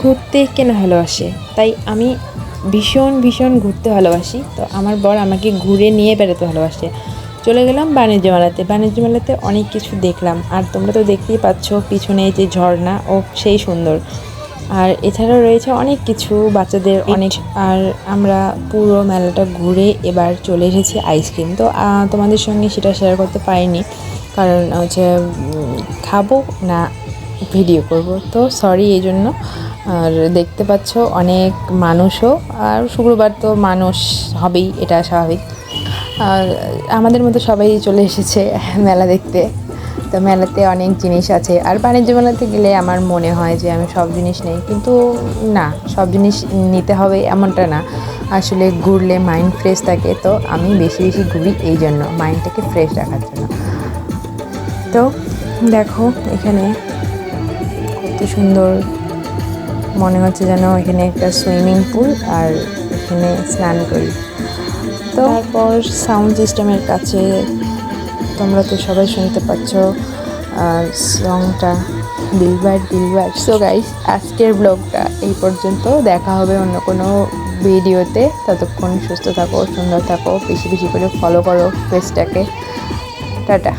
ঘুরতে কেন ভালোবাসে, তাই আমি ভীষণ ঘুরতে ভালোবাসি। তো আমার বর আমাকে ঘুরে নিয়ে বেড়াতে ভালোবাসে। চলে গেলাম বাণিজ্য মেলাতে অনেক কিছু দেখলাম। আর তোমরা তো দেখতেই পাচ্ছ পিছনে যে ঝর্ণা, ও সেই সুন্দর। আর এছাড়াও রয়েছে অনেক কিছু বাচ্চাদের অনেক। আর আমরা পুরো মেলাটা ঘুরে এবার চলে এসেছি আইসক্রিম। তো তোমাদের সঙ্গে সেটা শেয়ার করতে পারিনি, কারণ হচ্ছে খাবো না ভিডিও করব, তো সরি এই জন্য। আর দেখতে পাচ্ছ অনেক মানুষও, আর শুক্রবার তো মানুষ হবেই, এটা স্বাভাবিক। আর আমাদের মতো সবাই চলে এসেছে মেলা দেখতে। তো মেলাতে অনেক জিনিস আছে, আর বাণিজ্য মেলাতে গেলে আমার মনে হয় যে আমি সব জিনিস নেই, কিন্তু না, সব জিনিস নিতে হবে এমনটা না। আসলে ঘুরলে মাইন্ড ফ্রেশ থাকে, তো আমি বেশি ঘুরি এই জন্য, মাইন্ডটাকে ফ্রেশ রাখার জন্য। তো দেখো এখানে কত সুন্দর, মনে হচ্ছে যেন এখানে একটা সুইমিং পুল, আর এখানে স্নান করি। তো তারপর সাউন্ড সিস্টেমের কাছে তোমরা তো সবাই শুনতে পাচ্ছ সংটা, দিলবার। সো গাইস, আজকের ব্লগটা এই পর্যন্ত। দেখা হবে অন্য কোনো ভিডিওতে। ততক্ষণ সুস্থ থাকো, সুন্দর থাকো, বেশি করে ফলো করো পেজটাকে। টাটা।